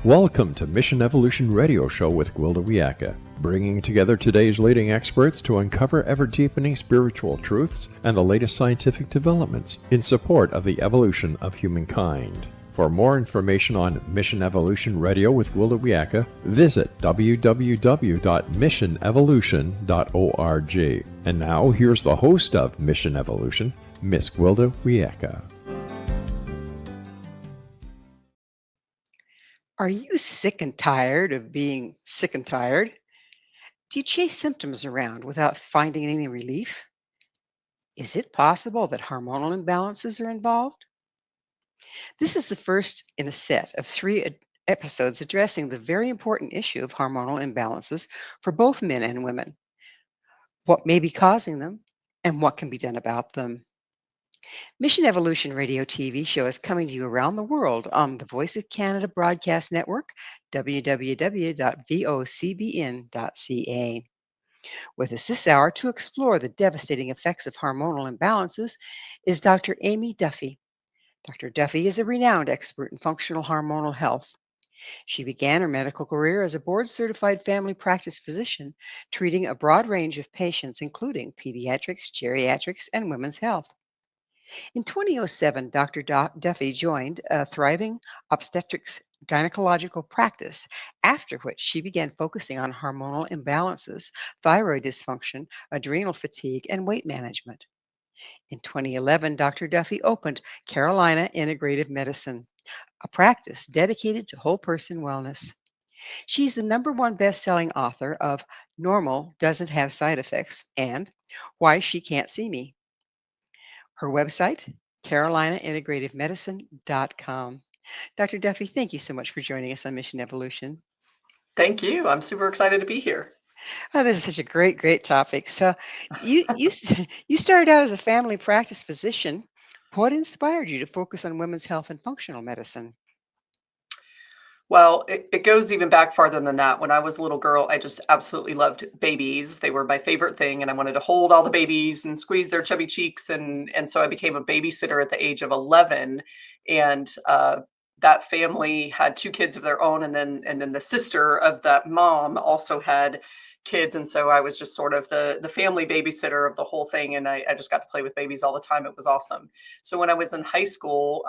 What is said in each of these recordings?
Welcome to Mission Evolution Radio Show with Gwilda Wiyaka, bringing together today's leading experts to uncover ever-deepening spiritual truths and the latest scientific developments in support of the evolution of humankind. For more information on Mission Evolution Radio with Gwilda Wiyaka, visit www.missionevolution.org. And now, here's the host of Mission Evolution, Miss Gwilda Wiyaka. Are you sick and tired of being sick and tired? Do you chase symptoms around without finding any relief? Is it possible that hormonal imbalances are involved? This is the first in a set of three episodes addressing the very important issue of hormonal imbalances for both men and women, what may be causing them, and what can be done about them. Mission Evolution Radio TV show is coming to you around the world on the Voice of Canada Broadcast Network, www.vocbn.ca. With us this hour to explore the devastating effects of hormonal imbalances is Dr. Aimee Duffy. Dr. Duffy is a renowned expert in functional hormonal health. She began her medical career as a board-certified family practice physician, treating a broad range of patients, including pediatrics, geriatrics, and women's health. In 2007, Dr. Duffy joined a thriving obstetrics gynecological practice, after which she began focusing on hormonal imbalances, thyroid dysfunction, adrenal fatigue, and weight management. In 2011, Dr. Duffy opened Carolina Integrative Medicine, a practice dedicated to whole person wellness. She's the #1 best-selling author of Normal Doesn't Have Side Effects and Why She Can't See Me. Her website, carolinaintegrativemedicine.com. Dr. Duffy, thank you so much for joining us on Mission Evolution. Thank you. I'm super excited to be here. Oh, this is such a great topic. So you started out as a family practice physician. What inspired you to focus on women's health and functional medicine? Well, it goes even back farther than that. When I was a little girl, I just absolutely loved babies. They were my favorite thing, and I wanted to hold all the babies and squeeze their chubby cheeks. And so I became a babysitter at the age of 11. And that family had 2 kids of their own, and then the sister of that mom also had kids. And so I was just sort of the family babysitter of the whole thing. And I just got to play with babies all the time. It was awesome. So when I was in high school,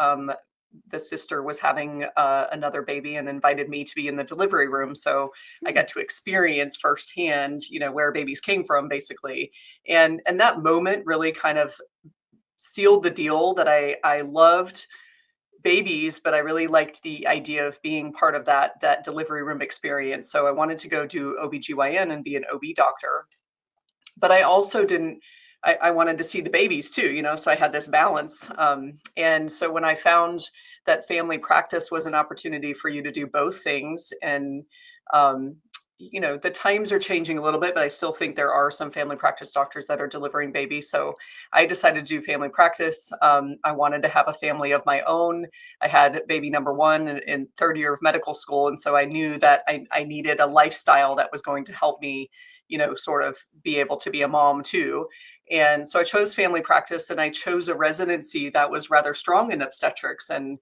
the sister was having another baby and invited me to be in the delivery room. So I got to experience firsthand, where babies came from, basically. And that moment really kind of sealed the deal that I loved babies, but I really liked the idea of being part of that delivery room experience. So I wanted to go do OBGYN and be an OB doctor. But I also I wanted to see the babies too, so I had this balance. And so when I found that family practice was an opportunity for you to do both things, and, the times are changing a little bit, but I still think there are some family practice doctors that are delivering babies. So I decided to do family practice. I wanted to have a family of my own. I had baby number 1 in 3rd year of medical school. And so I knew that I needed a lifestyle that was going to help me, sort of be able to be a mom too. And so I chose family practice, and I chose a residency that was rather strong in obstetrics. And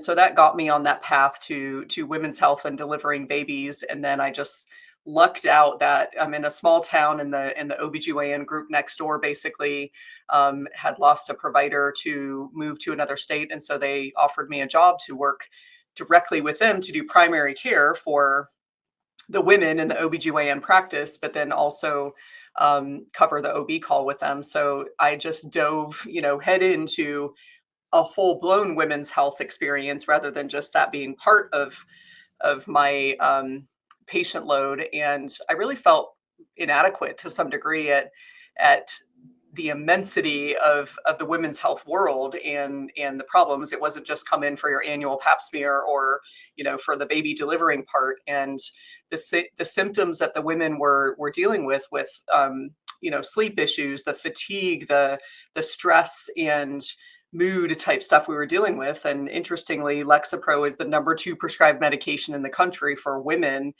so that got me on that path to women's health and delivering babies. And then I just lucked out that I'm in a small town, and the OBGYN group next door basically had lost a provider to move to another state. And so they offered me a job to work directly with them to do primary care for the women in the OBGYN practice, but then also cover the OB call with them. So I just dove, head into a full-blown women's health experience rather than just that being part of my patient load. And I really felt inadequate to some degree at the immensity of the women's health world and the problems. It wasn't just come in for your annual pap smear or, for the baby delivering part. And the symptoms that the women were dealing with, sleep issues, the fatigue, the stress and mood type stuff we were dealing with. And interestingly, Lexapro is the #2 prescribed medication in the country for women,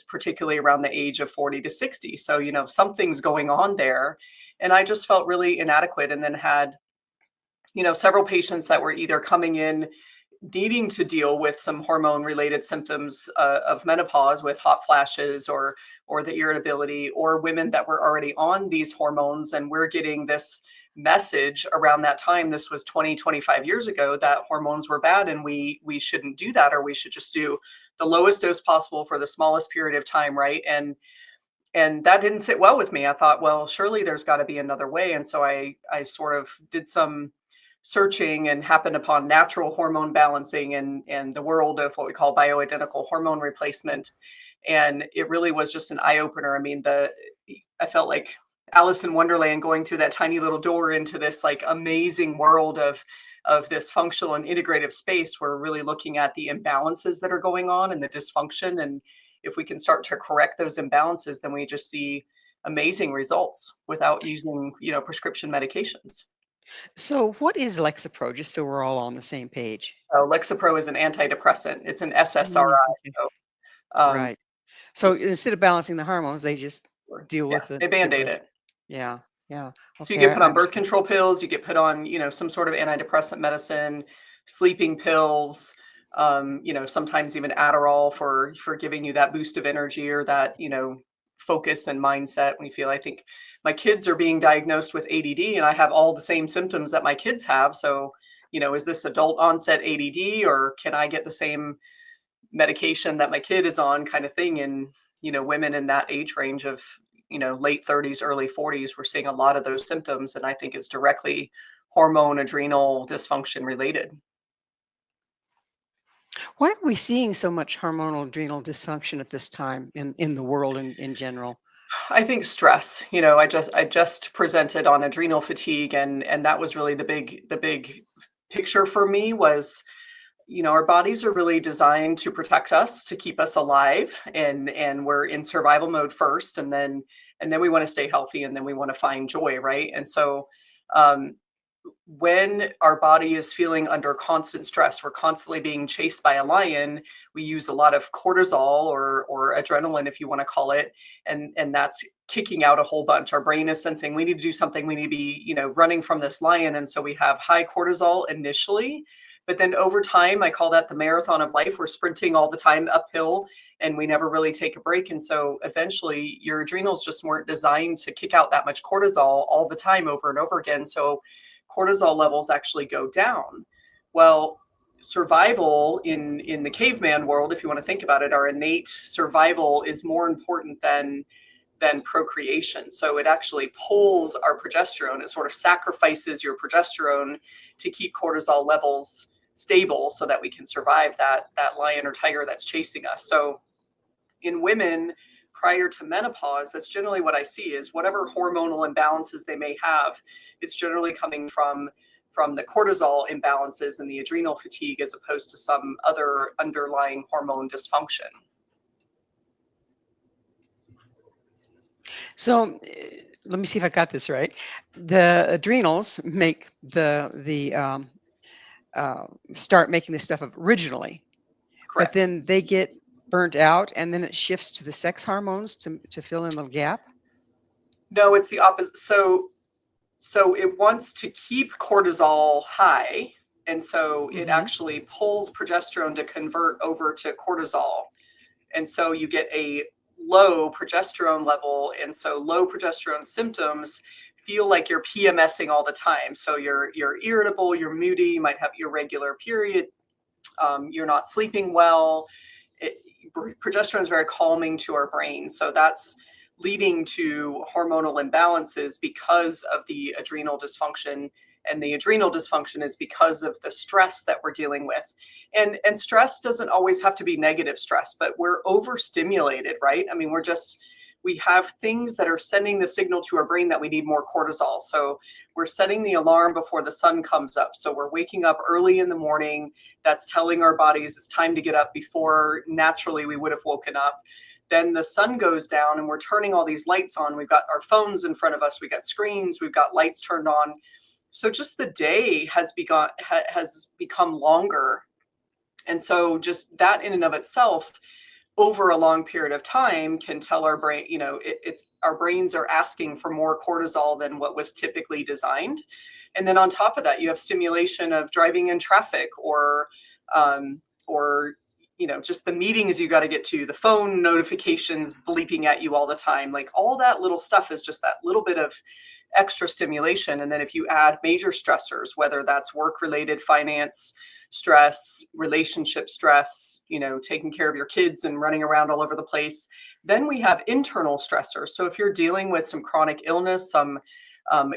particularly around the age of 40 to 60. So, something's going on there. And I just felt really inadequate, and then had, several patients that were either coming in needing to deal with some hormone related symptoms of menopause with hot flashes or the irritability, or women that were already on these hormones, and we're getting this message around that time. This was 20-25 years ago, that hormones were bad and we shouldn't do that, or we should just do the lowest dose possible for the smallest period of time, right? And that didn't sit well with me. I thought, well, surely there's got to be another way. And so I sort of did some searching and happened upon natural hormone balancing and the world of what we call bioidentical hormone replacement. And it really was just an eye opener. I mean, I felt like Alice in Wonderland going through that tiny little door into this like amazing world of this functional and integrative space. We're really looking at the imbalances that are going on and the dysfunction. And if we can start to correct those imbalances, then we just see amazing results without using, prescription medications. So, what is Lexapro? Just so we're all on the same page. Lexapro is an antidepressant. It's an SSRI. Okay. So, Right. So instead of balancing the hormones, they just deal yeah, with they the Band-Aid rest. it. Yeah. Yeah. So you Okay. get I put on birth understand. control pills, you get put on, some sort of antidepressant medicine, sleeping pills, sometimes even Adderall for giving you that boost of energy or that, focus and mindset. We feel, I think my kids are being diagnosed with ADD and I have all the same symptoms that my kids have. So, is this adult onset ADD, or can I get the same medication that my kid is on, kind of thing? And, women in that age range of, late 30s, early 40s, we're seeing a lot of those symptoms. And I think it's directly hormone adrenal dysfunction related. Why are we seeing so much hormonal adrenal dysfunction at this time in the world in general? I think stress. I just presented on adrenal fatigue, and that was really the big picture for me was, our bodies are really designed to protect us, to keep us alive, and we're in survival mode first, and then we want to stay healthy, and then we want to find joy, right? And so um when our body is feeling under constant stress, we're constantly being chased by a lion, we use a lot of cortisol or adrenaline, if you want to call it, and that's kicking out a whole bunch. Our brain is sensing we need to do something, we need to be, running from this lion. And so we have high cortisol initially, but then over time, I call that the marathon of life. We're sprinting all the time uphill and we never really take a break. And so eventually your adrenals just weren't designed to kick out that much cortisol all the time over and over again. So cortisol levels actually go down. Well, survival in the caveman world, if you want to think about it, our innate survival is more important than procreation. So it actually pulls our progesterone. It sort of sacrifices your progesterone to keep cortisol levels stable so that we can survive that lion or tiger that's chasing us. So in women prior to menopause, that's generally what I see is whatever hormonal imbalances they may have, it's generally coming from the cortisol imbalances and the adrenal fatigue as opposed to some other underlying hormone dysfunction. So let me see if I got this right. The adrenals make the start making this stuff up originally, but Correct. then they get burnt out, and then it shifts to the sex hormones to fill in the gap. No, it's the opposite. So it wants to keep cortisol high, and so it Hmm. actually pulls progesterone to convert over to cortisol. And so you get a low progesterone level, and so low progesterone symptoms feel like you're PMSing all the time. So you're irritable, you're moody, you might have irregular period, you're not sleeping well. Progesterone is very calming to our brain, so that's leading to hormonal imbalances because of the adrenal dysfunction. And the adrenal dysfunction is because of the stress that we're dealing with. And stress doesn't always have to be negative stress, but we're overstimulated, right? I mean, we have things that are sending the signal to our brain that we need more cortisol. So we're setting the alarm before the sun comes up. So we're waking up early in the morning. That's telling our bodies it's time to get up before naturally we would have woken up. Then the sun goes down and we're turning all these lights on. We've got our phones in front of us. We've got screens. We've got lights turned on. So just the day has become longer. And so just that in and of itself, over a long period of time, can tell our brain, it's our brains are asking for more cortisol than what was typically designed. And then on top of that, you have stimulation of driving in traffic or or just the meetings you got to get to, the phone notifications bleeping at you all the time, like all that little stuff is just that little bit of extra stimulation. And then if you add major stressors, whether that's work related, finance stress, relationship stress, taking care of your kids and running around all over the place, then we have internal stressors. So if you're dealing with some chronic illness, some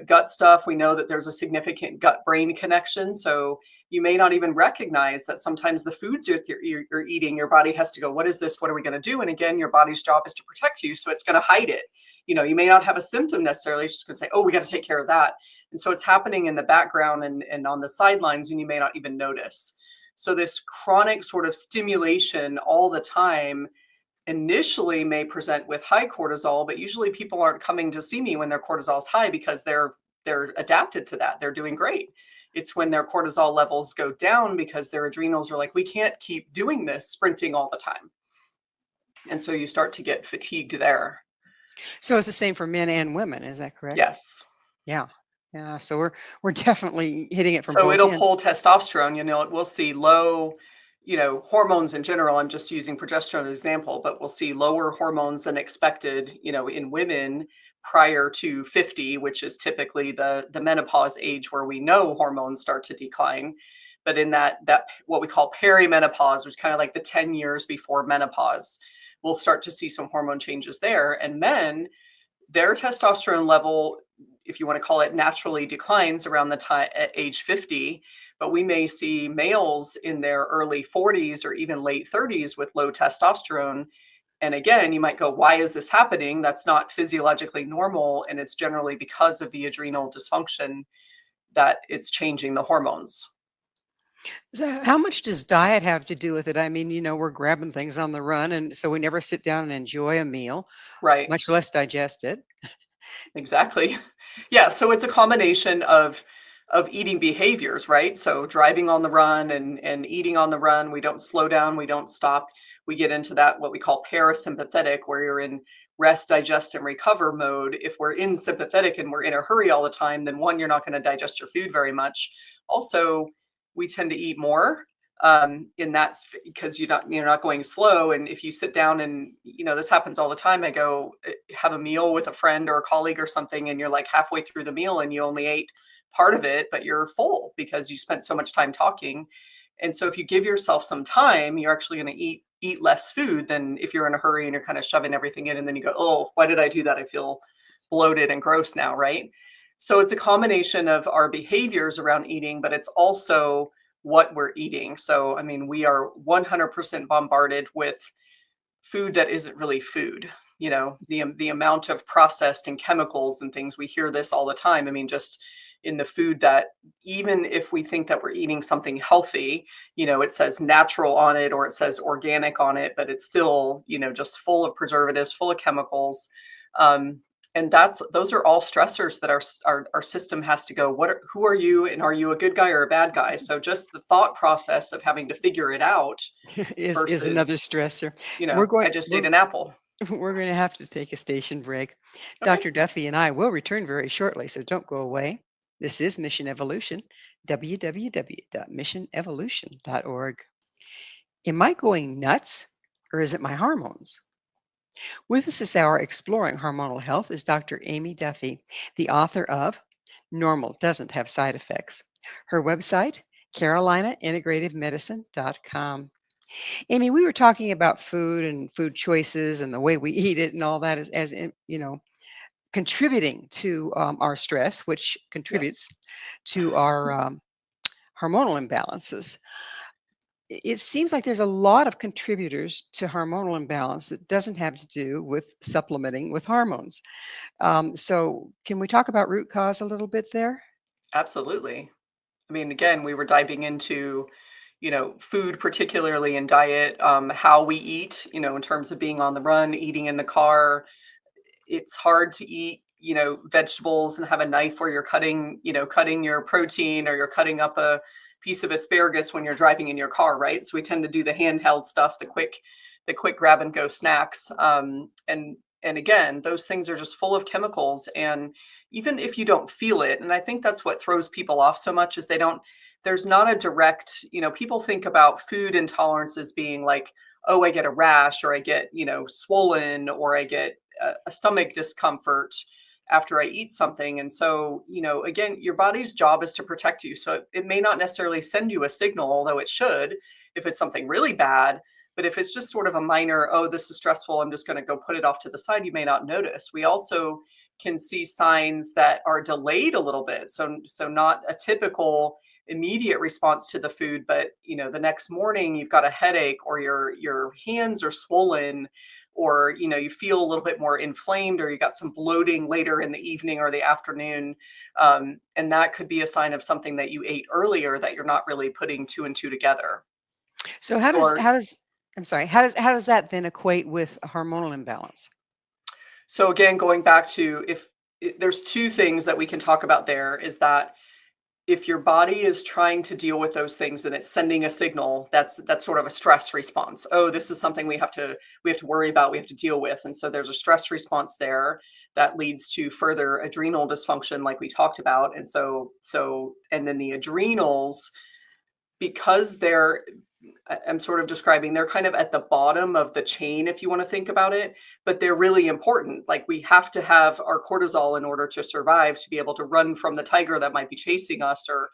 gut stuff, we know that there's a significant gut brain connection. So you may not even recognize that sometimes the foods you're eating, your body has to go, what is this? What are we going to do? And again, your body's job is to protect you. So it's going to hide it. You may not have a symptom necessarily. It's just going to say, oh, we got to take care of that. And so it's happening in the background and on the sidelines, and you may not even notice. So this chronic sort of stimulation all the time initially may present with high cortisol, but usually people aren't coming to see me when their cortisol is high because they're adapted to that. They're doing great. It's when their cortisol levels go down because their adrenals are like, we can't keep doing this sprinting all the time. And so you start to get fatigued there. So it's the same for men and women, is that correct? Yes. Yeah. Yeah. So we're definitely hitting it from So both it'll ends. pull testosterone, we'll see low, hormones in general. I'm just using progesterone as an example, but we'll see lower hormones than expected, in women prior to 50, which is typically the menopause age where we know hormones start to decline. But in that what we call perimenopause, which is kind of like the 10 years before menopause, we'll start to see some hormone changes there. And men, their testosterone level, if you want to call it, naturally declines around the time at age 50, but we may see males in their early 40s or even late 30s with low testosterone. And again, you might go, why is this happening? That's not physiologically normal. And it's generally because of the adrenal dysfunction that it's changing the hormones. So how much does diet have to do with it? I mean, we're grabbing things on the run, and so we never sit down and enjoy a meal, Right. much less digest it. Exactly. Yeah. So it's a combination of eating behaviors, right? So driving on the run and eating on the run. We don't slow down. We don't stop. We get into that, what we call parasympathetic, where you're in rest, digest, and recover mode. If we're in sympathetic and we're in a hurry all the time, then one, you're not going to digest your food very much. Also, we tend to eat more. And that's because you're not going slow. And if you sit down and, this happens all the time, I go have a meal with a friend or a colleague or something, and you're like halfway through the meal and you only ate part of it, but you're full because you spent so much time talking. And so if you give yourself some time, you're actually going to eat less food than if you're in a hurry and you're kind of shoving everything in. And then you go, oh, why did I do that? I feel bloated and gross now. Right. So it's a combination of our behaviors around eating, but it's also what we're eating. So, I mean, we are 100% bombarded with food that isn't really food. The amount of processed and chemicals and things, we hear this all the time. I mean, just in the food that even if we think that we're eating something healthy, it says natural on it or it says organic on it, but it's still, just full of preservatives, full of chemicals. And those are all stressors that our system has to go, who are you, and are you a good guy or a bad guy? So just the thought process of having to figure it out is another stressor. I just ate an apple. We're going to have to take a station break. Okay. Dr. Duffy and I will return very shortly, so don't go away. This is Mission Evolution, www.missionevolution.org. Am I going nuts, or is it my hormones? With us this hour exploring hormonal health is Dr. Aimee Duffy, the author of Normal Doesn't Have Side Effects. Her website, carolinaintegrativemedicine.com. Aimee, we were talking about food and food choices and the way we eat it and all that as contributing to our stress, which contributes to our hormonal imbalances. It seems like there's a lot of contributors to hormonal imbalance that doesn't have to do with supplementing with hormones. So can we talk about root cause a little bit there? Absolutely. I mean, again, we were diving into, food, particularly in diet, how we eat, in terms of being on the run, eating in the car. It's hard to eat, vegetables and have a knife where you're cutting your protein, or you're cutting up a piece of asparagus when you're driving in your car, right? So we tend to do the handheld stuff, the quick grab and go snacks. And again, those things are just full of chemicals. And even if you don't feel it, and I think that's what throws people off so much, is they're there's not a direct, people think about food intolerance as being like, oh, I get a rash, or I get, swollen, or I get a stomach discomfort after I eat something. And so, again, your body's job is to protect you. So it may not necessarily send you a signal, although it should, if it's something really bad. But if it's just sort of a minor, oh, this is stressful, I'm just going to go put it off to the side, you may not notice. We also can see signs that are delayed a little bit. So not a typical immediate response to the food, but the next morning you've got a headache, or your hands are swollen, or you feel a little bit more inflamed, or you got some bloating later in the evening or the afternoon, and that could be a sign of something that you ate earlier that you're not really putting two and two together. So So I'm sorry, how does that then equate with a hormonal imbalance? So again, going back to there's two things that we can talk about there, is that if your body is trying to deal with those things and it's sending a signal, that's sort of a stress response. Oh, this is something we have to worry about, we have to deal with. And so there's a stress response there that leads to further adrenal dysfunction, like we talked about. And and then the adrenals, because I'm sort of describing, they're kind of at the bottom of the chain, if you want to think about it, but they're really important. Like, we have to have our cortisol in order to survive, to be able to run from the tiger that might be chasing us, or,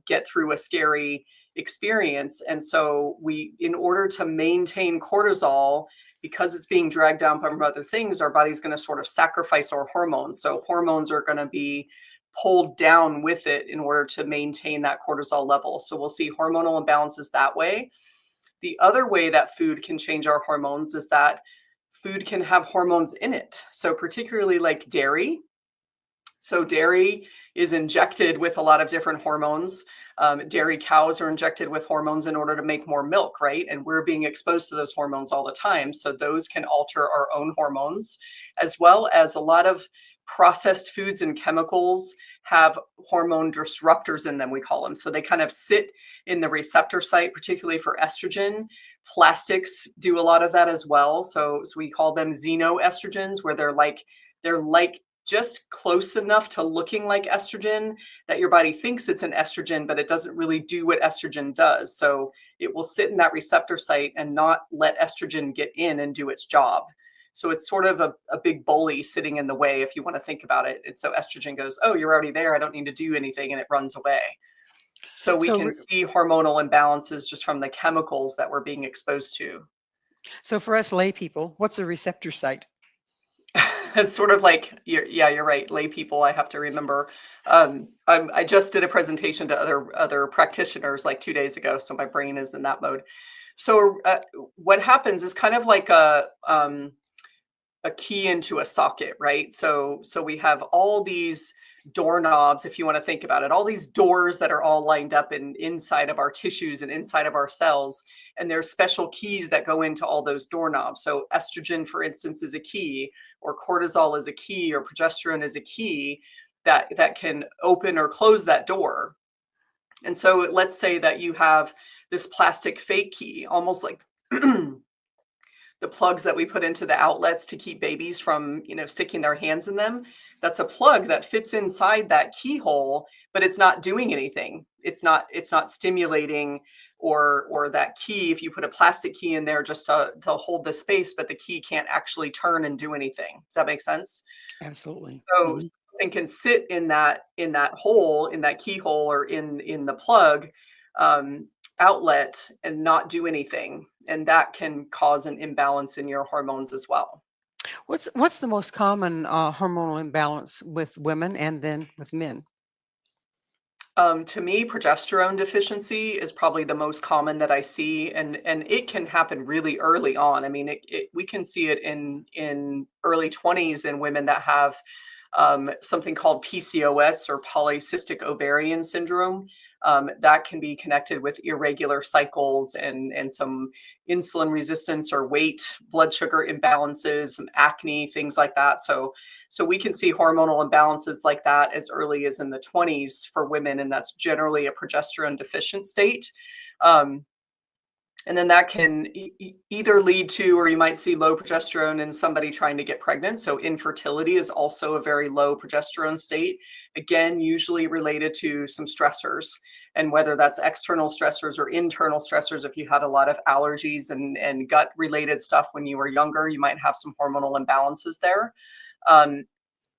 get through a scary experience. And so in order to maintain cortisol, because it's being dragged down by other things, our body's going to sort of sacrifice our hormones. So hormones are going to be pulled down with it in order to maintain that cortisol level. So we'll see hormonal imbalances that way. The other way that food can change our hormones is that food can have hormones in it. So particularly like dairy. So dairy is injected with a lot of different hormones. Dairy cows are injected with hormones in order to make more milk, right? And we're being exposed to those hormones all the time. So those can alter our own hormones, as well as a lot of processed foods and chemicals have hormone disruptors in them, we call them. So they kind of sit in the receptor site, particularly for estrogen. Plastics do a lot of that as well. So we call them xenoestrogens, where they're like just close enough to looking like estrogen that your body thinks it's an estrogen, but it doesn't really do what estrogen does. So it will sit in that receptor site and not let estrogen get in and do its job. So it's sort of a big bully sitting in the way, if you want to think about it. And so estrogen goes, oh, you're already there, I don't need to do anything, and it runs away. So we can see hormonal imbalances just from the chemicals that we're being exposed to. So for us lay people, what's a receptor site? It's sort of like, you're right. Lay people, I have to remember. I just did a presentation to other practitioners like 2 days ago, so my brain is in that mode. So what happens is kind of like a key into a socket, right? So we have all these doorknobs, if you want to think about it, all these doors that are all lined up inside of our tissues and inside of our cells. And there's special keys that go into all those doorknobs. So estrogen, for instance, is a key, or cortisol is a key, or progesterone is a key that can open or close that door. And so let's say that you have this plastic fake key, almost like the plugs that we put into the outlets to keep babies from, sticking their hands in them. That's a plug that fits inside that keyhole, but it's not doing anything. It's not stimulating, or that key, if you put a plastic key in there just to hold the space, but the key can't actually turn and do anything. Does that make sense? Absolutely. So something can sit in that hole, in that keyhole, or in the plug outlet, and not do anything. And that can cause an imbalance in your hormones as well. What's the most common hormonal imbalance with women and then with men? To me, progesterone deficiency is probably the most common that I see, and it can happen really early on. I mean, we can see it in early 20s in women that have something called PCOS, or polycystic ovarian syndrome. That can be connected with irregular cycles and some insulin resistance, or blood sugar imbalances, some acne, things like that. So we can see hormonal imbalances like that as early as in the 20s for women, and that's generally a progesterone deficient state. And then that can either lead to, or you might see low progesterone in somebody trying to get pregnant. So infertility is also a very low progesterone state. Again, usually related to some stressors, and whether that's external stressors or internal stressors. If you had a lot of allergies and gut related stuff when you were younger, you might have some hormonal imbalances there. Um,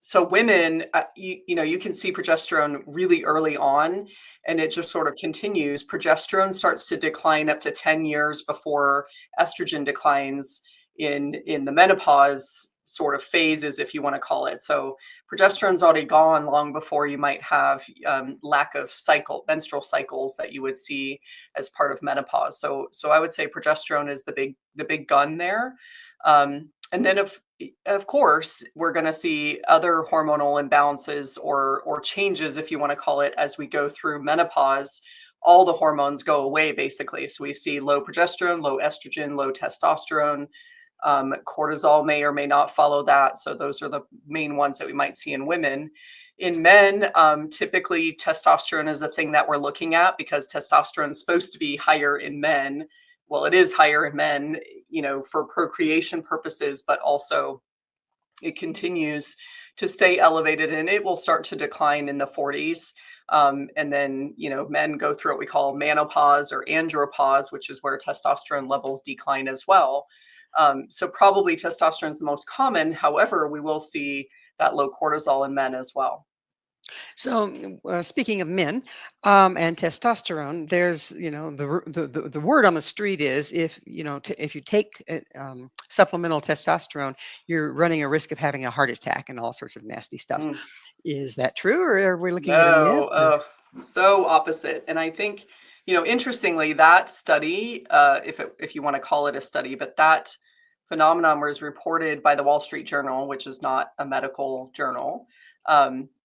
so women, you can see progesterone really early on, and it just sort of continues. Progesterone starts to decline up to 10 years before estrogen declines in the menopause sort of phases, if you want to call it. So progesterone's already gone long before you might have lack of menstrual cycles that you would see as part of menopause. So I would say progesterone is the big gun there. And then of course, we're going to see other hormonal imbalances or changes, if you want to call it, as we go through menopause. All the hormones go away, basically. So we see low progesterone, low estrogen, low testosterone. Cortisol may or may not follow that. So those are the main ones that we might see in women. In men, typically testosterone is the thing that we're looking at, because testosterone is supposed to be higher in men. Well, it is higher in men, for procreation purposes, but also it continues to stay elevated, and it will start to decline in the 40s. And then, men go through what we call menopause or andropause, which is where testosterone levels decline as well. So probably testosterone is the most common. However, we will see that low cortisol in men as well. So, speaking of men and testosterone, there's, the word on the street is, if you take supplemental testosterone, you're running a risk of having a heart attack and all sorts of nasty stuff. Mm. Is that true, or are we looking at a myth? No, oh, so opposite. And I think, interestingly, that study, if you want to call it a study, but that phenomenon was reported by the Wall Street Journal, which is not a medical journal.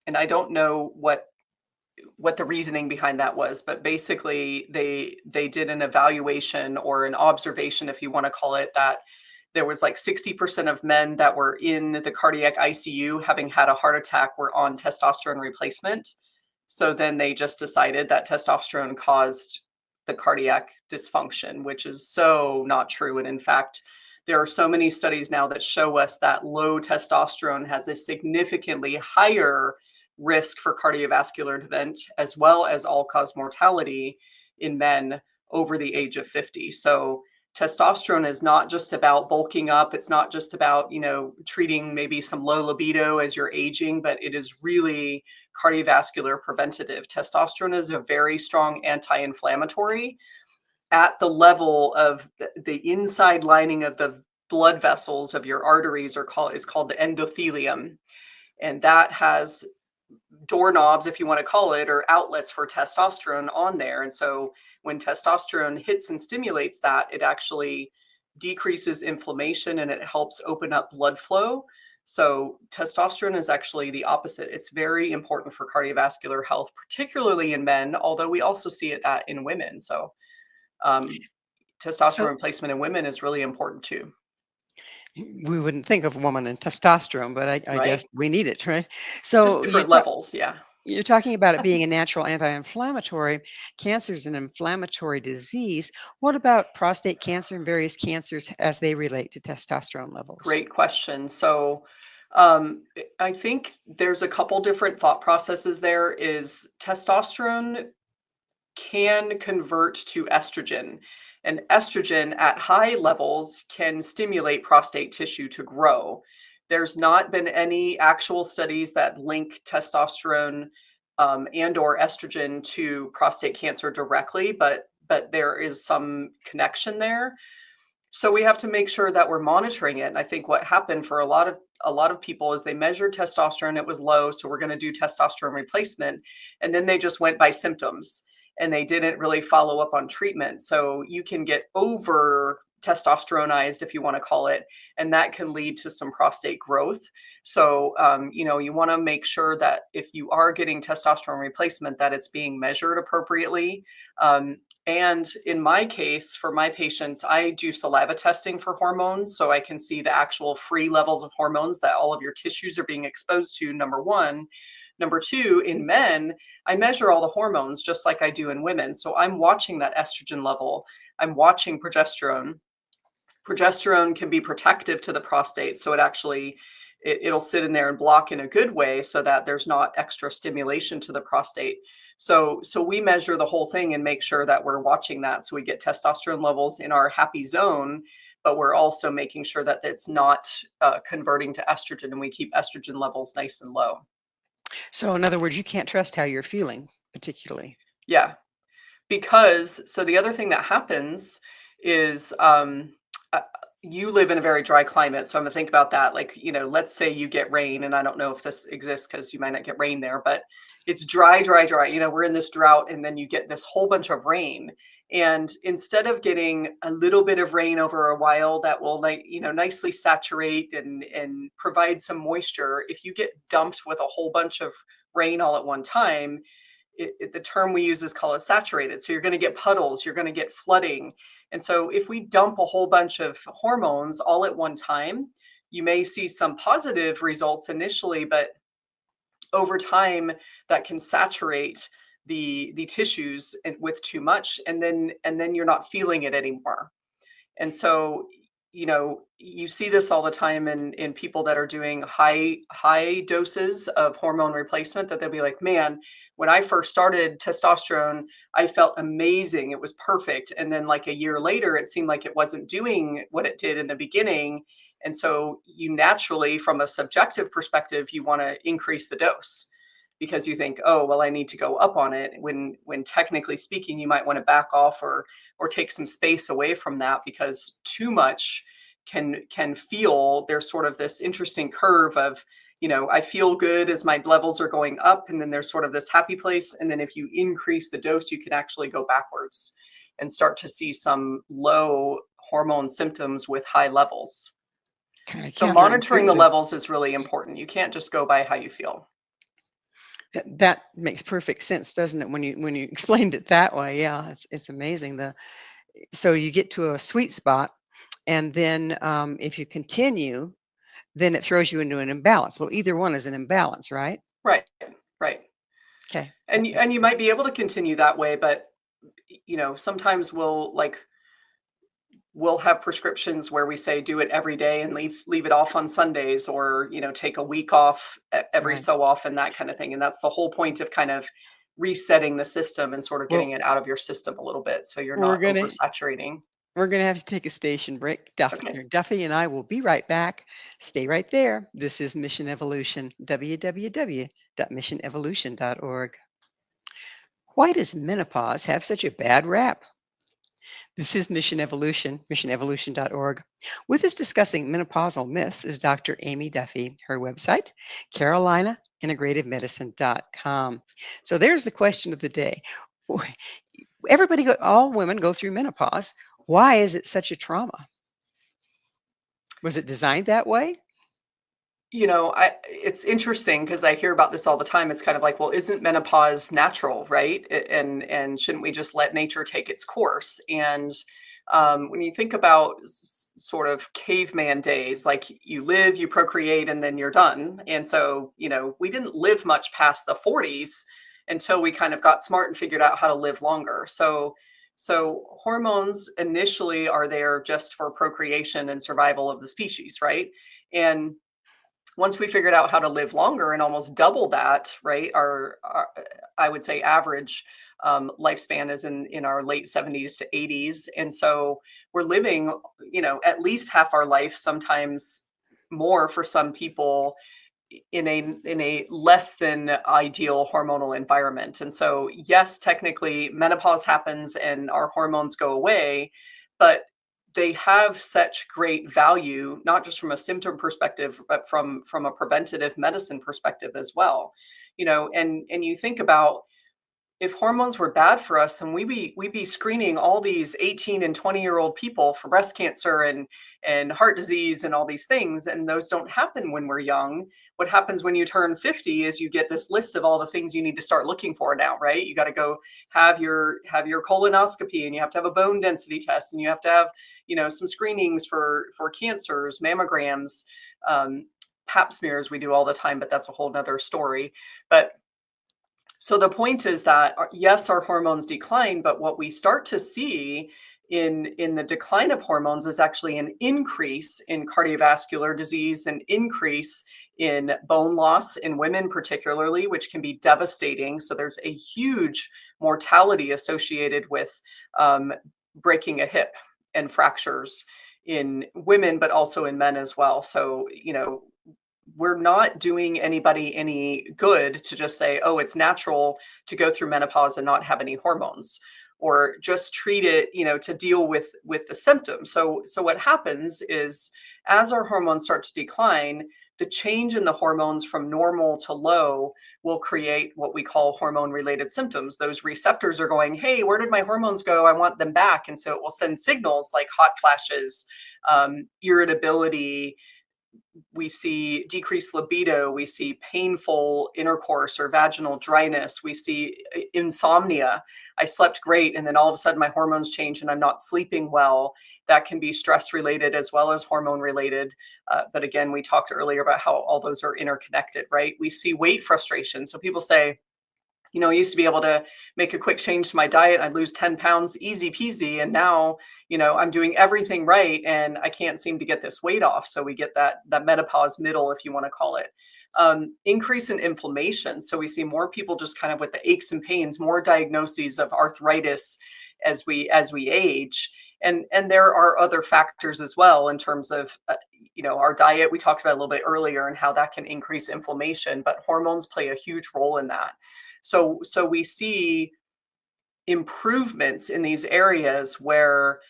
And I don't know what the reasoning behind that was, but basically they did an evaluation or an observation, if you want to call it that. There was like 60% of men that were in the cardiac ICU having had a heart attack were on testosterone replacement. So then they just decided that testosterone caused the cardiac dysfunction, which is so not true. And in fact, there are so many studies now that show us that low testosterone has a significantly higher risk for cardiovascular event, as well as all-cause mortality in men over the age of 50. So testosterone is not just about bulking up. It's not just about, treating maybe some low libido as you're aging, but it is really cardiovascular preventative. Testosterone is a very strong anti-inflammatory at the level of the inside lining of the blood vessels of your arteries is called the endothelium. And that has doorknobs, if you want to call it, or outlets for testosterone on there. And so when testosterone hits and stimulates that, it actually decreases inflammation and it helps open up blood flow. So testosterone is actually the opposite. It's very important for cardiovascular health, particularly in men, although we also see that in women. So testosterone So replacement in women is really important too, we wouldn't think of a woman and testosterone, but I guess right? we need it, right? Just So different levels. Yeah. you're talking about it being a natural anti-inflammatory. Cancer is an inflammatory disease. What about prostate cancer and various cancers as they relate to testosterone levels? Great question. So, I think there's a couple different thought processes there. Is testosterone can convert to estrogen, and estrogen at high levels can stimulate prostate tissue to grow. There's not been any actual studies that link testosterone and or estrogen to prostate cancer directly, but there is some connection there. So we have to make sure that we're monitoring it. And I think what happened for a lot of people is they measured testosterone, it was low, so we're going to do testosterone replacement, and then they just went by symptoms and they didn't really follow up on treatment. So you can get over testosteronized, if you want to call it, and that can lead to some prostate growth. So you want to make sure that if you are getting testosterone replacement, that it's being measured appropriately. And in my case, for my patients, I do saliva testing for hormones. So I can see the actual free levels of hormones that all of your tissues are being exposed to, number one. Number two, in men, I measure all the hormones just like I do in women. So I'm watching that estrogen level. I'm watching progesterone. Progesterone can be protective to the prostate. So it actually, it'll sit in there and block in a good way so that there's not extra stimulation to the prostate. So we measure the whole thing and make sure that we're watching that. So we get testosterone levels in our happy zone, but we're also making sure that it's not converting to estrogen, and we keep estrogen levels nice and low. So, in other words, you can't trust how you're feeling, particularly. Yeah. Because so the other thing that happens is uh, you live in a very dry climate. So I'm gonna think about that. Like, let's say you get rain, and I don't know if this exists because you might not get rain there, but it's dry, dry, dry. We're in this drought, and then you get this whole bunch of rain. And instead of getting a little bit of rain over a while that will nicely saturate and provide some moisture, if you get dumped with a whole bunch of rain all at one time, the term we use is called it saturated. So you're going to get puddles, you're going to get flooding. And so if we dump a whole bunch of hormones all at one time, you may see some positive results initially, but over time that can saturate the tissues with too much, and then you're not feeling it anymore. And so, you see this all the time in people that are doing high doses of hormone replacement, that they'll be like, man, when I first started testosterone, I felt amazing. It was perfect. And then like a year later, it seemed like it wasn't doing what it did in the beginning. And so you naturally, from a subjective perspective, you want to increase the dose because you think, oh, well, I need to go up on it. When technically speaking, you might want to back off or take some space away from that, because too much can feel, there's sort of this interesting curve of, I feel good as my levels are going up, and then there's sort of this happy place. And then if you increase the dose, you can actually go backwards and start to see some low hormone symptoms with high levels. Kind of So monitoring the counterintuitive. levels is really important. You can't just go by how you feel. That makes perfect sense, doesn't it? When you explained it that way, yeah, it's amazing. So you get to a sweet spot, and then if you continue, then it throws you into an imbalance. Well, either one is an imbalance, right? Right, right. Okay. And you might be able to continue that way, but sometimes we'll have prescriptions where we say do it every day and leave it off on Sundays, or take a week off every Right. so often, that kind of thing. And that's the whole point of kind of resetting the system and sort of getting Well, it out of your system a little bit, so you're we're not gonna oversaturating. we're gonna have to take a station break. Okay. Dr. Duffy and I will be right back. Stay right there. This is Mission Evolution. www.missionevolution.org. Why does menopause have such a bad rap? This is Mission Evolution, missionevolution.org. With us discussing menopausal myths is Dr. Aimee Duffy. Her website, carolinaintegrativedmedicine.com. So there's the question of the day. All women go through menopause. Why is it such a trauma? Was it designed that way? It's interesting because I hear about this all the time. It's kind of like, well, isn't menopause natural, right? And shouldn't we just let nature take its course? And when you think about sort of caveman days, like you live, you procreate, and then you're done. And so, we didn't live much past the 40s until we kind of got smart and figured out how to live longer. So hormones initially are there just for procreation and survival of the species, right? And once we figured out how to live longer and almost double that, right? Our I would say average lifespan is in our late 70s to 80s, and so we're living, at least half our life, sometimes more for some people, in a less than ideal hormonal environment. And so, yes, technically, menopause happens and our hormones go away, but they have such great value, not just from a symptom perspective, but from a preventative medicine perspective as well. And you think about if hormones were bad for us, then we'd be screening all these 18 and 20-year-old people for breast cancer and heart disease and all these things. And those don't happen when we're young. What happens when you turn 50 is you get this list of all the things you need to start looking for now, right? You got to go have your colonoscopy, and you have to have a bone density test, and you have to have, some screenings for cancers, mammograms, pap smears we do all the time, but that's a whole nother story. But so the point is that yes, our hormones decline, but what we start to see in the decline of hormones is actually an increase in cardiovascular disease, an increase in bone loss in women particularly, which can be devastating. So there's a huge mortality associated with breaking a hip and fractures in women, but also in men as well. So, we're not doing anybody any good to just say, oh, it's natural to go through menopause and not have any hormones, or just treat it, to deal with the symptoms. So what happens is, as our hormones start to decline, the change in the hormones from normal to low will create what we call hormone related symptoms. Those receptors are going, hey, where did my hormones go? I want them back. And so it will send signals like hot flashes, irritability. We see decreased libido, we see painful intercourse or vaginal dryness, we see insomnia. I slept great, and then all of a sudden my hormones change and I'm not sleeping well. That can be stress related as well as hormone related. But again, we talked earlier about how all those are interconnected, right? We see weight frustration. So people say, I used to be able to make a quick change to my diet. I'd lose 10 pounds, easy peasy. And now, I'm doing everything right and I can't seem to get this weight off. So we get that menopause middle, if you want to call it. Increase in inflammation. So we see more people just kind of with the aches and pains, more diagnoses of arthritis as we age. And there are other factors as well in terms of, our diet. We talked about a little bit earlier and how that can increase inflammation, but hormones play a huge role in that. So we see improvements in these areas where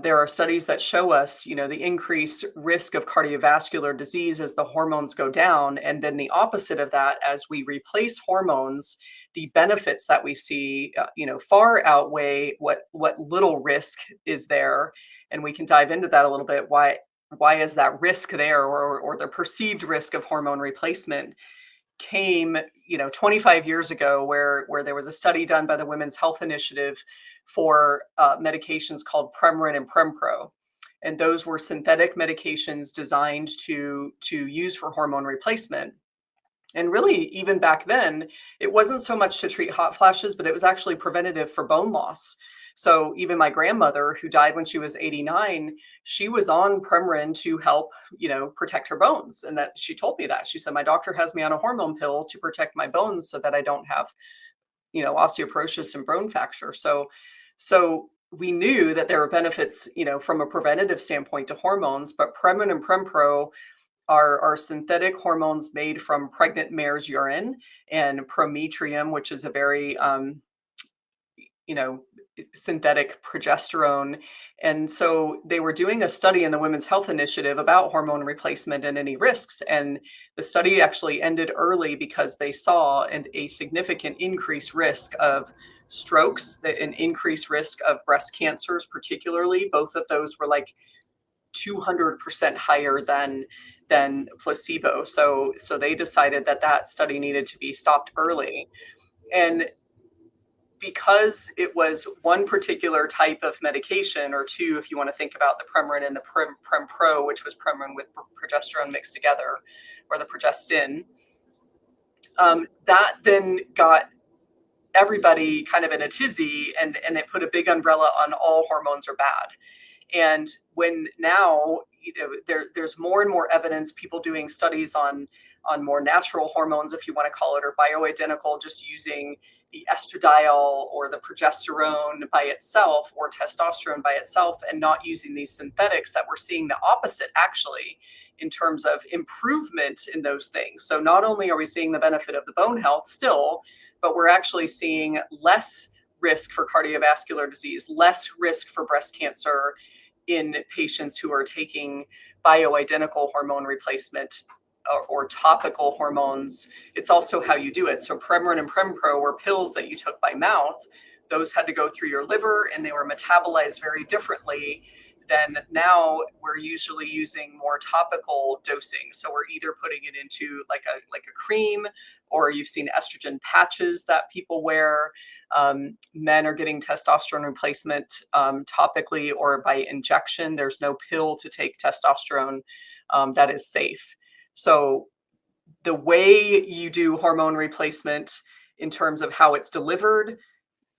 there are studies that show us, the increased risk of cardiovascular disease as the hormones go down. And then the opposite of that, as we replace hormones, the benefits that we see, far outweigh what little risk is there. And we can dive into that a little bit. Why is that risk there, or the perceived risk of hormone replacement came 25 years ago, where there was a study done by the Women's Health Initiative for medications called Premarin and Prempro. And those were synthetic medications designed to use for hormone replacement. And really, even back then, it wasn't so much to treat hot flashes, but it was actually preventative for bone loss. So even my grandmother, who died when she was 89, she was on Premarin to help, protect her bones. And that she told me that. She said, my doctor has me on a hormone pill to protect my bones so that I don't have, osteoporosis and bone fracture. So we knew that there were benefits, from a preventative standpoint to hormones, but Premarin and Prempro are synthetic hormones made from pregnant mare's urine, and prometrium, which is a very, synthetic progesterone. And so they were doing a study in the Women's Health Initiative about hormone replacement and any risks. And the study actually ended early because they saw a significant increased risk of strokes, an increased risk of breast cancers, particularly. Both of those were like 200% higher than placebo. So they decided that study needed to be stopped early. And because it was one particular type of medication, or two, if you want to think about the Premarin and the Prempro, which was Premarin with progesterone mixed together, or the progestin, that then got everybody kind of in a tizzy, and they put a big umbrella on all hormones are bad. And when now, there's more and more evidence, people doing studies on more natural hormones, if you want to call it, or bioidentical, just using the estradiol or the progesterone by itself, or testosterone by itself, and not using these synthetics, that we're seeing the opposite actually in terms of improvement in those things. So not only are we seeing the benefit of the bone health still, but we're actually seeing less risk for cardiovascular disease, less risk for breast cancer in patients who are taking bioidentical hormone replacement or topical hormones, it's also how you do it. So Premarin and Prempro were pills that you took by mouth. Those had to go through your liver and they were metabolized very differently. Then now we're usually using more topical dosing. So we're either putting it into like a cream, or you've seen estrogen patches that people wear. Men are getting testosterone replacement topically or by injection. There's no pill to take testosterone that is safe. So the way you do hormone replacement in terms of how it's delivered,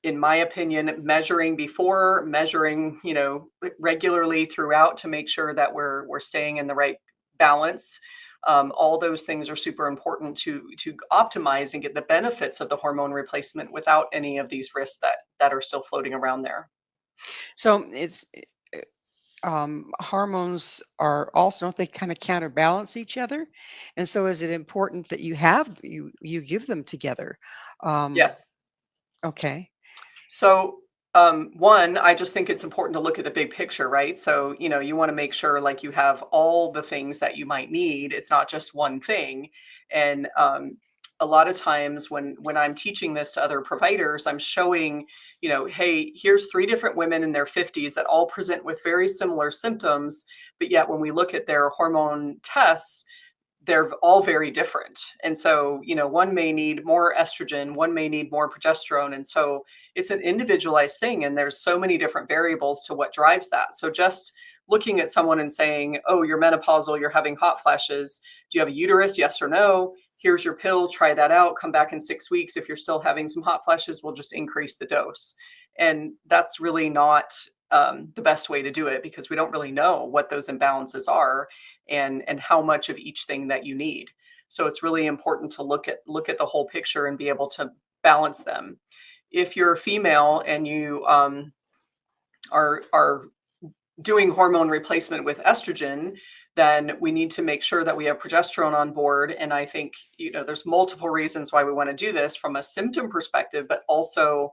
in my opinion, measuring before, measuring, regularly throughout to make sure that we're staying in the right balance. All those things are super important to optimize and get the benefits of the hormone replacement without any of these risks that are still floating around there. So it's hormones are also, don't they kind of counterbalance each other? And so is it important that you give them together? Um, Yes. okay. So, one, I just think it's important to look at the big picture, right? So, you want to make sure like you have all the things that you might need. It's not just one thing. And a lot of times when I'm teaching this to other providers, I'm showing, hey, here's 3 different women in their 50s that all present with very similar symptoms, but yet when we look at their hormone tests, they're all very different. And so, one may need more estrogen, one may need more progesterone. And so it's an individualized thing. And there's so many different variables to what drives that. So just looking at someone and saying, oh, you're menopausal, you're having hot flashes. Do you have a uterus? Yes or no? Here's your pill, try that out, come back in 6 weeks. If you're still having some hot flashes, we'll just increase the dose. And that's really not the best way to do it, because we don't really know what those imbalances are and how much of each thing that you need. So it's really important to look at the whole picture and be able to balance them. If you're a female and you are doing hormone replacement with estrogen, then we need to make sure that we have progesterone on board. And I think, there's multiple reasons why we want to do this from a symptom perspective, but also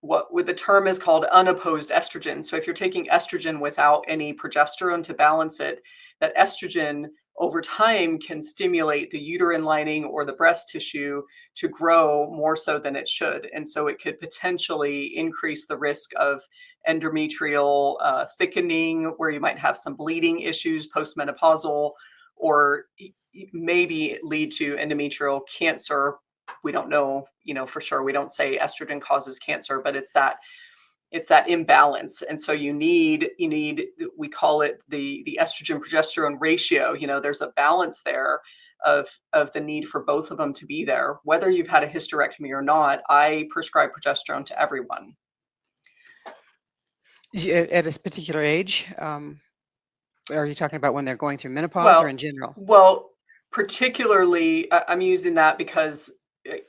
what with the term is called unopposed estrogen. So if you're taking estrogen without any progesterone to balance it, that estrogen over time can stimulate the uterine lining or the breast tissue to grow more so than it should. And so it could potentially increase the risk of endometrial thickening, where you might have some bleeding issues postmenopausal, or maybe lead to endometrial cancer. We don't know, for sure. We don't say estrogen causes cancer, but it's that imbalance. And so you need, we call it the estrogen progesterone ratio. There's a balance there of the need for both of them to be there. Whether you've had a hysterectomy or not, I prescribe progesterone to everyone. At a particular age, are you talking about when they're going through menopause or in general? Well, particularly, I'm using that because,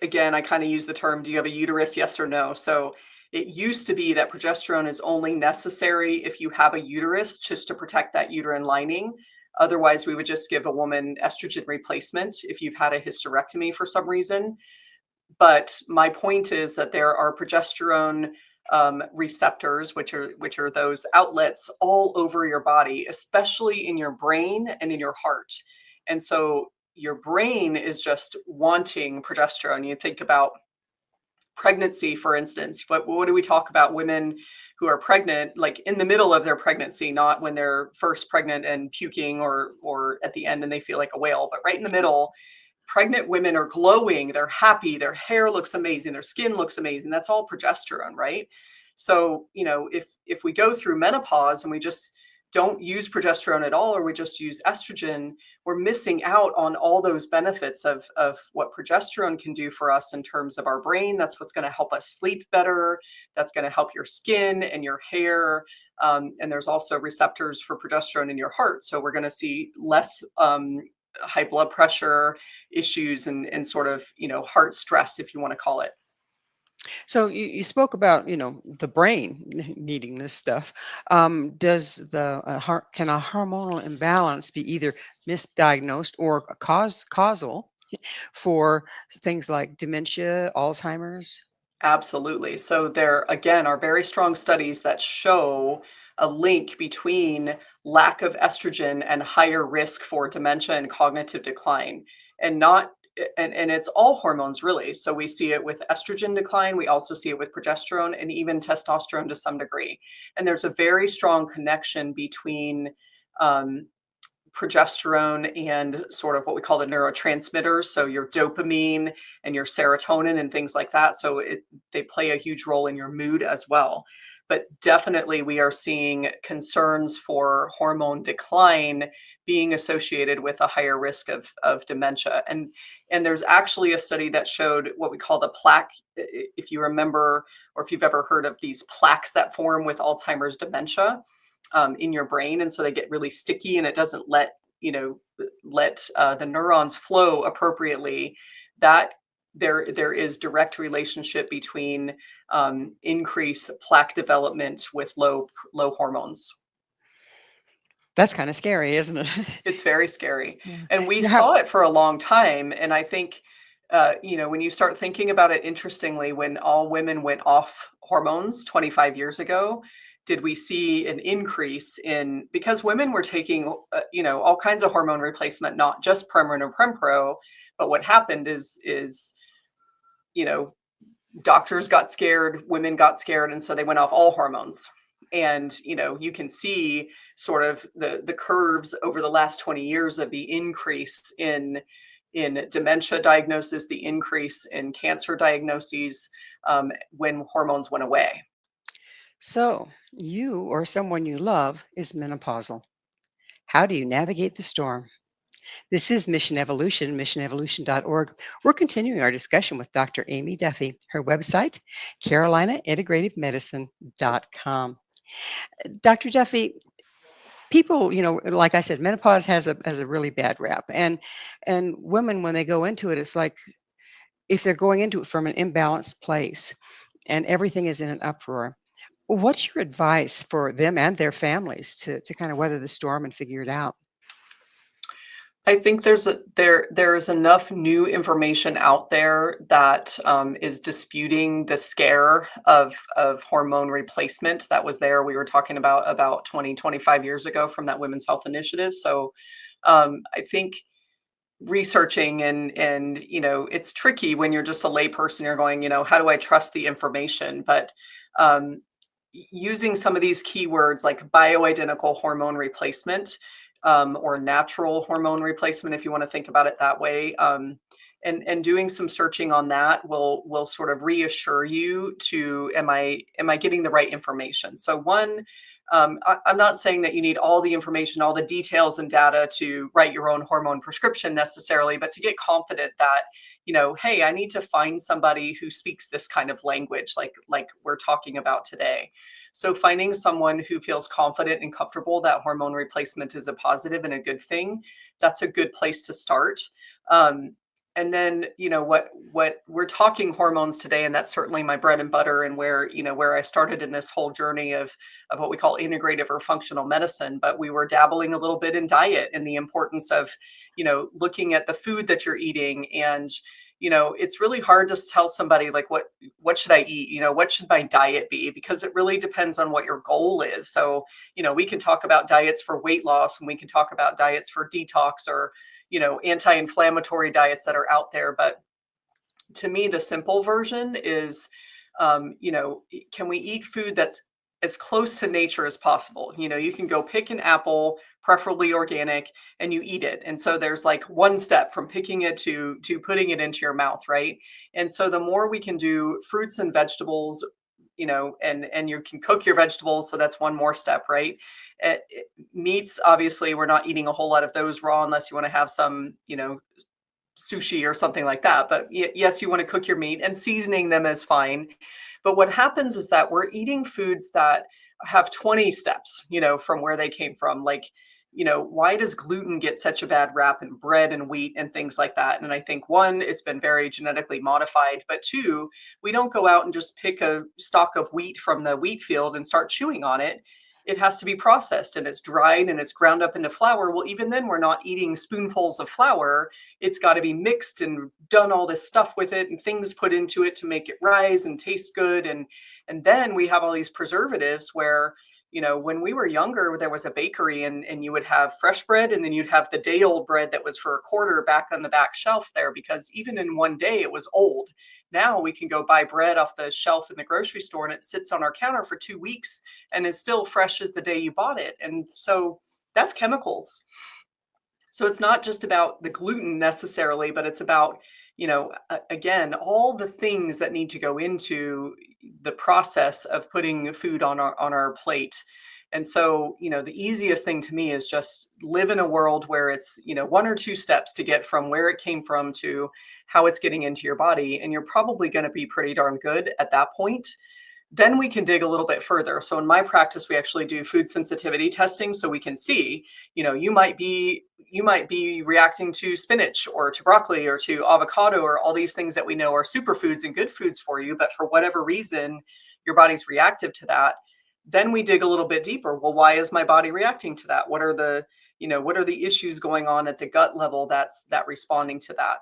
again, I kind of use the term, do you have a uterus? Yes or no. So it used to be that progesterone is only necessary if you have a uterus, just to protect that uterine lining. Otherwise, we would just give a woman estrogen replacement if you've had a hysterectomy for some reason. But my point is that there are progesterone receptors, which are those outlets all over your body, especially in your brain and in your heart. And so your brain is just wanting progesterone. You think about pregnancy, for instance. What do we talk about women who are pregnant, like in the middle of their pregnancy, not when they're first pregnant and puking or at the end and they feel like a whale, but right in the middle. Pregnant women are glowing, they're happy, their hair looks amazing, their skin looks amazing. That's all progesterone, right? So, if we go through menopause and we just don't use progesterone at all, or we just use estrogen, we're missing out on all those benefits of what progesterone can do for us in terms of our brain. That's what's going to help us sleep better. That's going to help your skin and your hair. And there's also receptors for progesterone in your heart. So we're going to see less high blood pressure issues and sort of, heart stress, if you want to call it. So you spoke about, the brain needing this stuff. Does can a hormonal imbalance be either misdiagnosed or causal for things like dementia, Alzheimer's? Absolutely. So there, again, are very strong studies that show a link between lack of estrogen and higher risk for dementia and cognitive decline, and not and it's all hormones really. So we see it with estrogen decline, we also see it with progesterone and even testosterone to some degree. And there's a very strong connection between um, progesterone and sort of what we call the neurotransmitters, so your dopamine and your serotonin and things like that. So they play a huge role in your mood as well. But definitely we are seeing concerns for hormone decline being associated with a higher risk of dementia. And there's actually a study that showed what we call the plaque, if you remember, or if you've ever heard of these plaques that form with Alzheimer's dementia in your brain. And so they get really sticky and it doesn't let the neurons flow appropriately. That there is direct relationship between increased plaque development with low hormones. That's kind of scary, isn't it? It's very scary. Yeah. And we Now, how, saw it for a long time. And I think, when you start thinking about it, interestingly, when all women went off hormones 25 years ago, did we see an increase in, because women were taking, all kinds of hormone replacement, not just Premarin or Prempro, but what happened is, doctors got scared, women got scared, and so they went off all hormones. And you can see sort of the curves over the last 20 years of the increase in dementia diagnosis, the increase in cancer diagnoses when hormones went away. so you or someone you love is menopausal. How do you navigate the storm? This is Mission Evolution, missionevolution.org. We're continuing our discussion with Dr. Aimee Duffy. Her website, carolinaintegrativeMedicine.com. Dr. Duffy, people, like I said, menopause has a really bad rap. And women, when they go into it, it's like if they're going into it from an imbalanced place and everything is in an uproar. What's your advice for them and their families to kind of weather the storm and figure it out? I think there's enough new information out there that is disputing the scare of hormone replacement that was there. We were talking about 25 years ago from that Women's Health Initiative. So I think researching and it's tricky when you're just a layperson. You're going, how do I trust the information? But using some of these keywords like bioidentical hormone replacement, or natural hormone replacement, if you want to think about it that way. And doing some searching on that will sort of reassure you to, am I getting the right information? So one, I'm not saying that you need all the information, all the details and data to write your own hormone prescription necessarily, but to get confident that, hey, I need to find somebody who speaks this kind of language, like we're talking about today. So finding someone who feels confident and comfortable that hormone replacement is a positive and a good thing, that's a good place to start. And then, what we're talking hormones today, and that's certainly my bread and butter and where I started in this whole journey of what we call integrative or functional medicine. But we were dabbling a little bit in diet and the importance of, looking at the food that you're eating. And, it's really hard to tell somebody like, what should I eat? What should my diet be? Because it really depends on what your goal is. So, we can talk about diets for weight loss and we can talk about diets for detox or, anti-inflammatory diets that are out there. But to me, the simple version is, can we eat food that's as close to nature as possible? You can go pick an apple, preferably organic, and you eat it. And so there's like one step from picking it to putting it into your mouth, right? And so the more we can do fruits and vegetables, and you can cook your vegetables. So that's one more step, right? Meats, obviously, we're not eating a whole lot of those raw unless you want to have some, sushi or something like that. But yes, you want to cook your meat, and seasoning them is fine. But what happens is that we're eating foods that have 20 steps, from where they came from. Like, why does gluten get such a bad rap in bread and wheat and things like that? And I think one, it's been very genetically modified, but two, we don't go out and just pick a stalk of wheat from the wheat field and start chewing on it. It has to be processed and it's dried and it's ground up into flour. Well, even then we're not eating spoonfuls of flour. It's got to be mixed and done all this stuff with it and things put into it to make it rise and taste good. And then we have all these preservatives where, When we were younger, there was a bakery and you would have fresh bread and then you'd have the day old bread that was for a quarter back on the back shelf there, because even in one day it was old. Now we can go buy bread off the shelf in the grocery store and it sits on our counter for 2 weeks and is still fresh as the day you bought it. And so that's chemicals. So it's not just about the gluten necessarily, but it's about, again, all the things that need to go into the process of putting food on our plate. And so, the easiest thing to me is just live in a world where it's, one or two steps to get from where it came from to how it's getting into your body. And you're probably going to be pretty darn good at that point. Then we can dig a little bit further. So in my practice, we actually do food sensitivity testing so we can see, you might be reacting to spinach or to broccoli or to avocado or all these things that we know are superfoods and good foods for you, but for whatever reason, your body's reactive to that. Then we dig a little bit deeper. Well, why is my body reacting to that? What are the issues going on at the gut level that's responding to that?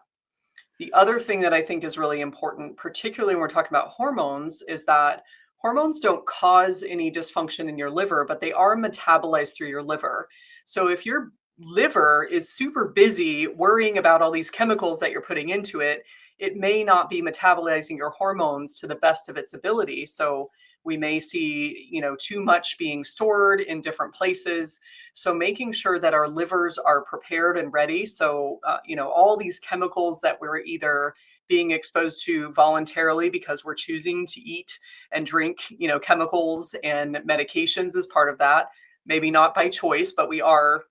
The other thing that I think is really important, particularly when we're talking about hormones, is that hormones don't cause any dysfunction in your liver, but they are metabolized through your liver. So if your liver is super busy worrying about all these chemicals that you're putting into it, it may not be metabolizing your hormones to the best of its ability. So we may see, too much being stored in different places. So making sure that our livers are prepared and ready. So, all these chemicals that we're either being exposed to voluntarily because we're choosing to eat and drink, chemicals and medications as part of that. Maybe not by choice, but we are,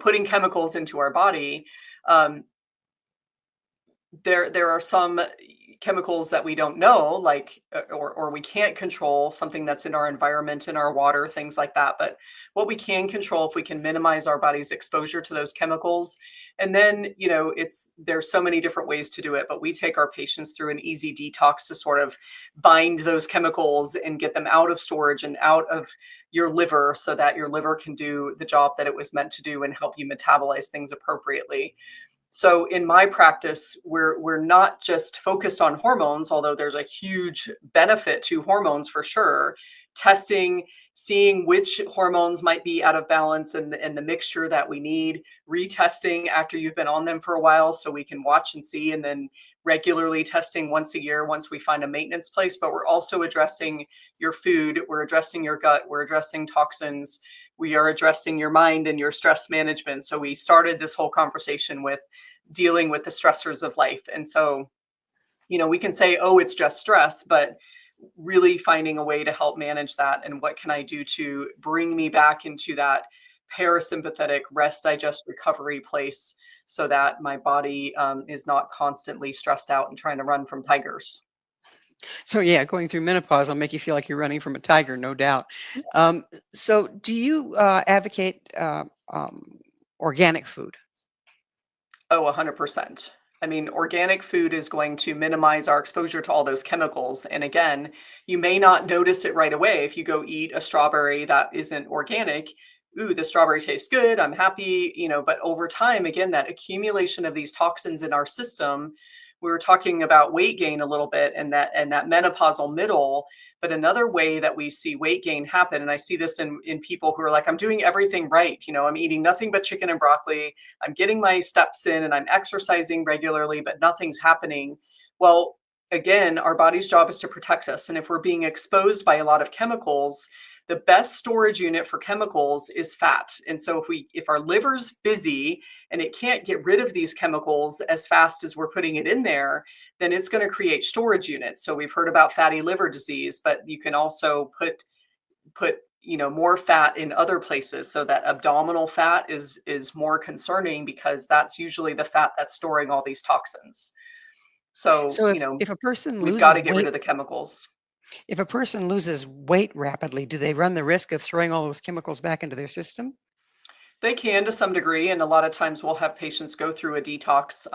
putting chemicals into our body. There are some chemicals that we don't know, like or we can't control, something that's in our environment, in our water, things like that. But what we can control, if we can minimize our body's exposure to those chemicals, and then there's so many different ways to do it. But we take our patients through an easy detox to sort of bind those chemicals and get them out of storage and out of your liver, so that your liver can do the job that it was meant to do and help you metabolize things appropriately. So in my practice, we're not just focused on hormones, although there's a huge benefit to hormones for sure. Testing, seeing which hormones might be out of balance and the mixture that we need, retesting after you've been on them for a while so we can watch and see, and then regularly testing once a year once we find a maintenance place. But we're also addressing your food, we're addressing your gut, we're addressing toxins, we are addressing your mind and your stress management. So we started this whole conversation with dealing with the stressors of life. And so, we can say, oh, it's just stress, but really finding a way to help manage that. And what can I do to bring me back into that parasympathetic rest, digest, recovery place so that my body is not constantly stressed out and trying to run from tigers. So yeah, going through menopause will make you feel like you're running from a tiger, no doubt. So do you advocate organic food? Oh, 100%. I mean, organic food is going to minimize our exposure to all those chemicals. And again, you may not notice it right away. If you go eat a strawberry that isn't organic, ooh, the strawberry tastes good, I'm happy, but over time, again, that accumulation of these toxins in our system, we were talking about weight gain a little bit and that menopausal middle. But another way that we see weight gain happen, and I see this in people who are like, I'm doing everything right. I'm eating nothing but chicken and broccoli. I'm getting my steps in and I'm exercising regularly, but nothing's happening. Well, again, our body's job is to protect us. And if we're being exposed by a lot of chemicals, the best storage unit for chemicals is fat. And so if our liver's busy and it can't get rid of these chemicals as fast as we're putting it in there, then it's going to create storage units. So we've heard about fatty liver disease, but you can also put more fat in other places. So that abdominal fat is more concerning because that's usually the fat that's storing all these toxins. So, So if a person we've got to loses get rid weight, of the chemicals. if a person loses weight rapidly, do they run the risk of throwing all those chemicals back into their system? They can to some degree, and a lot of times we'll have patients go through a detox,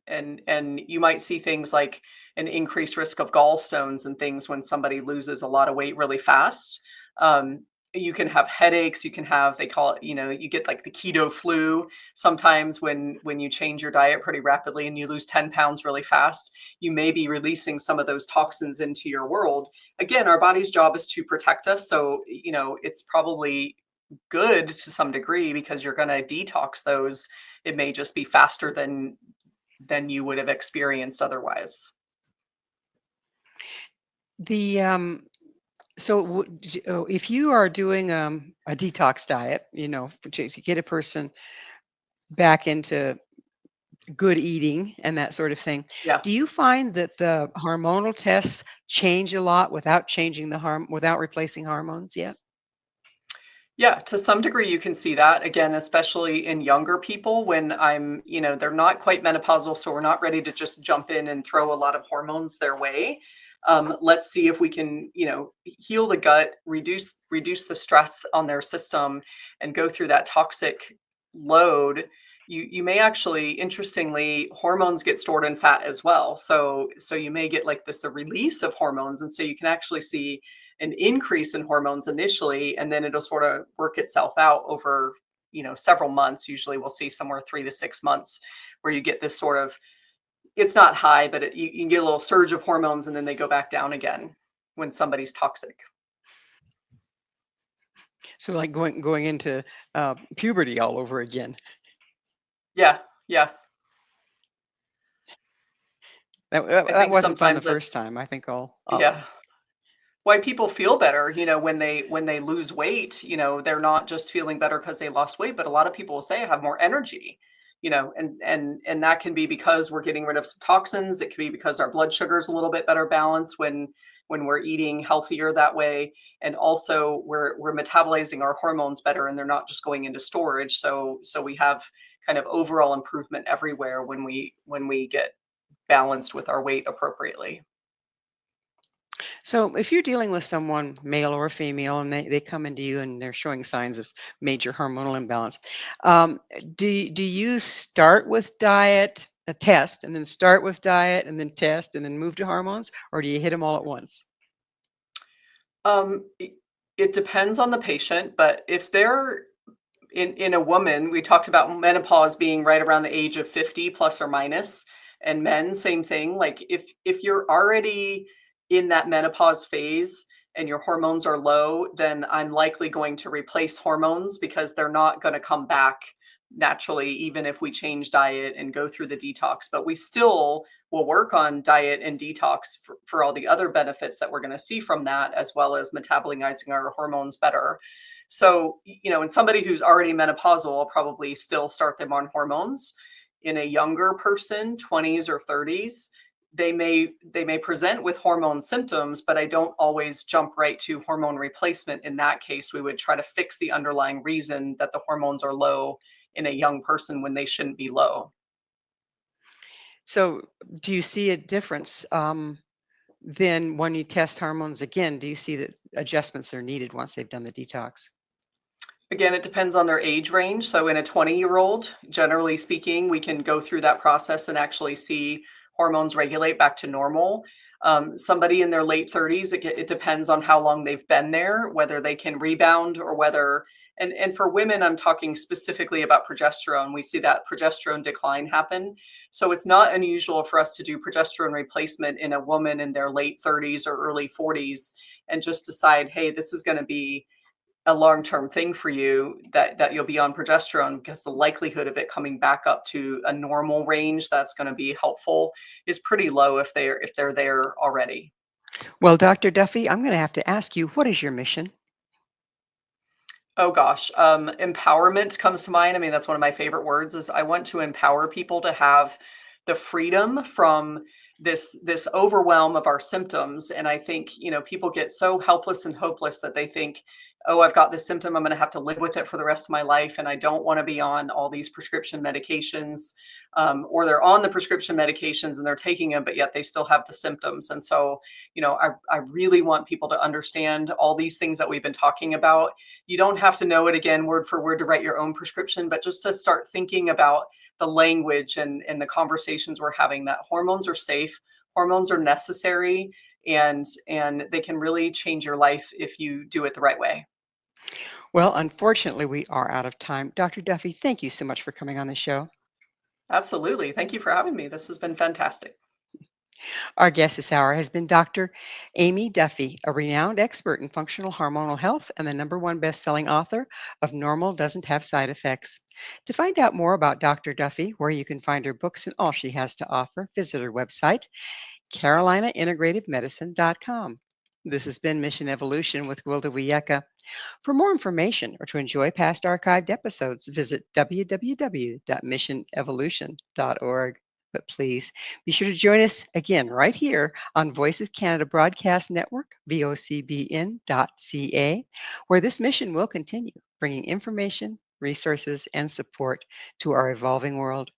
and you might see things like an increased risk of gallstones and things when somebody loses a lot of weight really fast. you can have headaches, you can have, they call it, you get like the keto flu sometimes when you change your diet pretty rapidly and you lose 10 pounds really fast. You may be releasing some of those toxins into your world. Again, our body's job is to protect us, so it's probably good to some degree because you're going to detox those. It may just be faster than you would have experienced otherwise. The if you are doing a detox diet, to get a person back into good eating and that sort of thing, Yeah. do you find that the hormonal tests change a lot without changing without replacing hormones yet? Yeah, to some degree, you can see that again, especially in younger people when they're not quite menopausal, so we're not ready to just jump in and throw a lot of hormones their way. Let's see if we can, heal the gut, reduce the stress on their system, and go through that toxic load. You may actually, interestingly, hormones get stored in fat as well. So you may get like this a release of hormones, and so you can actually see an increase in hormones initially, and then it'll sort of work itself out over several months. Usually we'll see somewhere 3 to 6 months where you get this sort of, it's not high, but you can get a little surge of hormones and then they go back down again when somebody's toxic. So like going into puberty all over again. Yeah, yeah. I That think wasn't fun the sometimes first that's, time. I think all yeah, why people feel better, when they lose weight. They're not just feeling better because they lost weight, but a lot of people will say I have more energy, and that can be because we're getting rid of some toxins. It could be because our blood sugar is a little bit better balanced when we're eating healthier that way, and also we're metabolizing our hormones better, and they're not just going into storage. So we have kind of overall improvement everywhere when we get balanced with our weight appropriately. So if you're dealing with someone, male or female, and they come into you and they're showing signs of major hormonal imbalance, um, do you start with diet, a test, and then start with diet and then test and then move to hormones, or do you hit them all at once? It depends on the patient, but if they're in a woman, we talked about menopause being right around the age of 50 plus or minus, and men, same thing. Like if you're already in that menopause phase and your hormones are low, then I'm likely going to replace hormones because they're not going to come back naturally, even if we change diet and go through the detox. But we still will work on diet and detox for all the other benefits that we're going to see from that, as well as metabolizing our hormones better. So, in somebody who's already menopausal, I'll probably still start them on hormones. In a younger person, 20s or 30s, they may present with hormone symptoms, but I don't always jump right to hormone replacement. In that case, we would try to fix the underlying reason that the hormones are low in a young person when they shouldn't be low. So do you see a difference then when you test hormones again? Do you see that adjustments are needed once they've done the detox? Again, it depends on their age range. So in a 20-year-old, generally speaking, we can go through that process and actually see hormones regulate back to normal. Somebody in their late 30s, it depends on how long they've been there, whether they can rebound or whether, and for women, I'm talking specifically about progesterone. We see that progesterone decline happen. So it's not unusual for us to do progesterone replacement in a woman in their late 30s or early 40s and just decide, hey, this is going to be a long-term thing for you, that you'll be on progesterone, because the likelihood of it coming back up to a normal range that's going to be helpful is pretty low if they're there already. Well, Dr. Duffy, I'm going to have to ask you, what is your mission? Oh gosh, empowerment comes to mind. I mean, that's one of my favorite words. Is I want to empower people to have the freedom from this overwhelm of our symptoms. And I think people get so helpless and hopeless that they think, oh, I've got this symptom, I'm going to have to live with it for the rest of my life, and I don't want to be on all these prescription medications, or they're on the prescription medications and they're taking them, but yet they still have the symptoms. And so, I really want people to understand all these things that we've been talking about. You don't have to know it again word for word to write your own prescription, but just to start thinking about the language and the conversations we're having, that hormones are safe, hormones are necessary, and they can really change your life if you do it the right way. Well, unfortunately, we are out of time. Dr. Duffy, thank you so much for coming on the show. Absolutely. Thank you for having me. This has been fantastic. Our guest this hour has been Dr. Aimee Duffy, a renowned expert in functional hormonal health and the #1 best-selling author of Normal Doesn't Have Side Effects. To find out more about Dr. Duffy, where you can find her books and all she has to offer, visit her website, carolinaintegrativemedicine.com. This has been Mission Evolution with Gwilda Wiyaka. For more information or to enjoy past archived episodes, visit www.missionevolution.org. But please be sure to join us again right here on Voice of Canada Broadcast Network, vocbn.ca, where this mission will continue, bringing information, resources, and support to our evolving world.